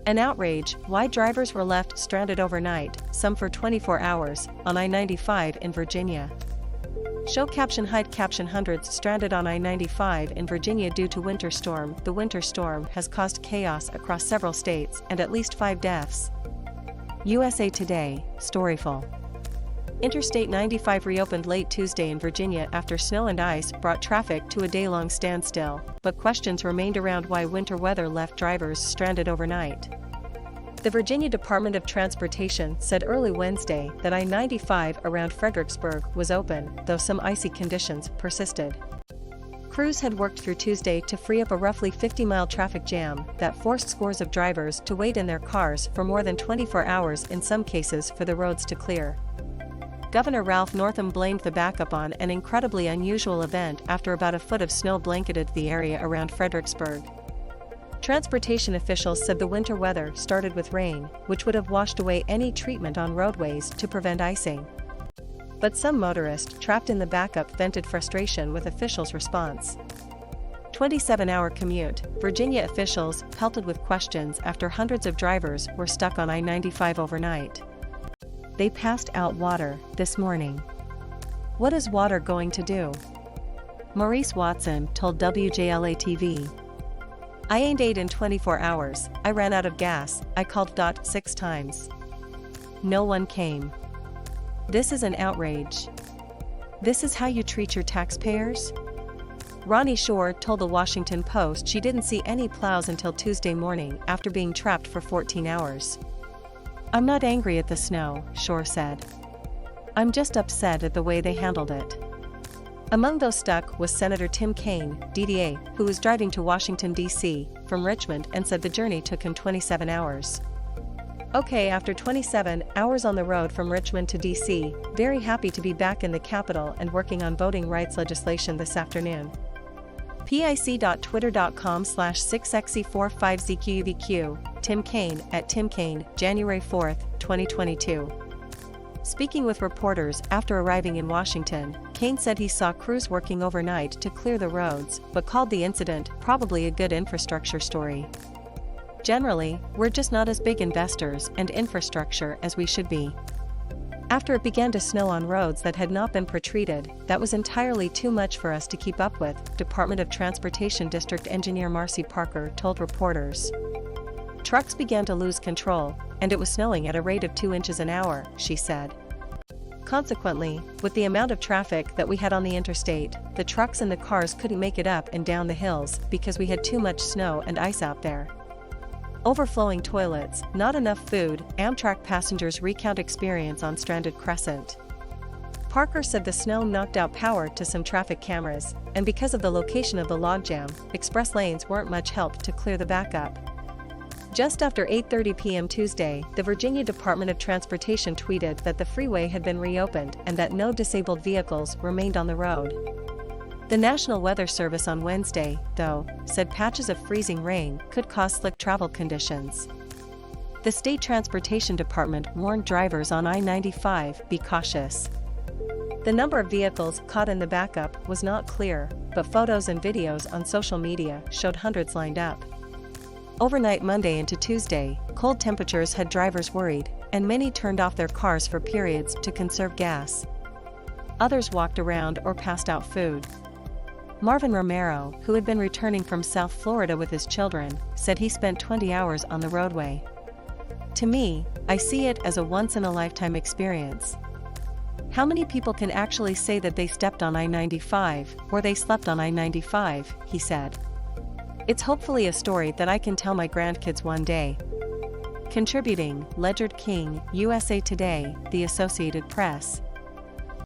An outrage, why drivers were left stranded overnight, some for 24 hours, on I-95 in Virginia. Show Caption Hide Caption Hundreds stranded on I-95 in Virginia due to winter storm. The winter storm has caused chaos across several states and at least 5 deaths. USA Today, Storyful. Interstate 95 reopened late Tuesday in Virginia after snow and ice brought traffic to a day-long standstill, but questions remained around why winter weather left drivers stranded overnight. The Virginia Department of Transportation said early Wednesday that I-95 around Fredericksburg was open, though some icy conditions persisted. Crews had worked through Tuesday to free up a roughly 50-mile traffic jam that forced scores of drivers to wait in their cars for more than 24 hours in some cases for the roads to clear. Governor Ralph Northam blamed the backup on an incredibly unusual event after about a foot of snow blanketed the area around Fredericksburg. Transportation officials said the winter weather started with rain, which would have washed away any treatment on roadways to prevent icing. But some motorists trapped in the backup vented frustration with officials' response. 27-hour commute, Virginia officials pelted with questions after hundreds of drivers were stuck on I-95 overnight. They passed out water this morning. What is water going to do? Maurice Watson told WJLA-TV. I ain't ate in 24 hours, I ran out of gas, I called 6 times. No one came. This is an outrage. This is how you treat your taxpayers? Ronnie Shore told the Washington Post she didn't see any plows until Tuesday morning after being trapped for 14 hours. I'm not angry at the snow, Shore said. I'm just upset at the way they handled it. Among those stuck was Senator Tim Kaine, DDA, who was driving to Washington, D.C., from Richmond and said the journey took him 27 hours. Okay, after 27 hours on the road from Richmond to D.C., very happy to be back in the Capitol and working on voting rights legislation this afternoon. pic.twitter.com/6xe45zqvq, Tim Kaine, at Tim Kaine, January 4, 2022. Speaking with reporters after arriving in Washington, Kaine said he saw crews working overnight to clear the roads, but called the incident probably a good infrastructure story. Generally, we're just not as big investors and infrastructure as we should be. After it began to snow on roads that had not been pretreated, that was entirely too much for us to keep up with, Department of Transportation District Engineer Marcy Parker told reporters. Trucks began to lose control, and it was snowing at a rate of 2 inches an hour, she said. Consequently, with the amount of traffic that we had on the interstate, the trucks and the cars couldn't make it up and down the hills because we had too much snow and ice out there. Overflowing toilets, not enough food, Amtrak passengers recount experience on stranded Crescent. Parker said the snow knocked out power to some traffic cameras, and because of the location of the logjam, express lanes weren't much help to clear the backup. Just after 8:30 p.m. Tuesday, the Virginia Department of Transportation tweeted that the freeway had been reopened and that no disabled vehicles remained on the road. The National Weather Service on Wednesday, though, said patches of freezing rain could cause slick travel conditions. The state transportation department warned drivers on I-95 be cautious. The number of vehicles caught in the backup was not clear, but photos and videos on social media showed hundreds lined up. Overnight Monday into Tuesday, cold temperatures had drivers worried, and many turned off their cars for periods to conserve gas. Others walked around or passed out food. Marvin Romero, who had been returning from South Florida with his children, said he spent 20 hours on the roadway. To me, I see it as a once-in-a-lifetime experience. How many people can actually say that they stepped on I-95 or they slept on I-95, he said. It's hopefully a story that I can tell my grandkids one day. Contributing, Ledyard King, USA Today, The Associated Press.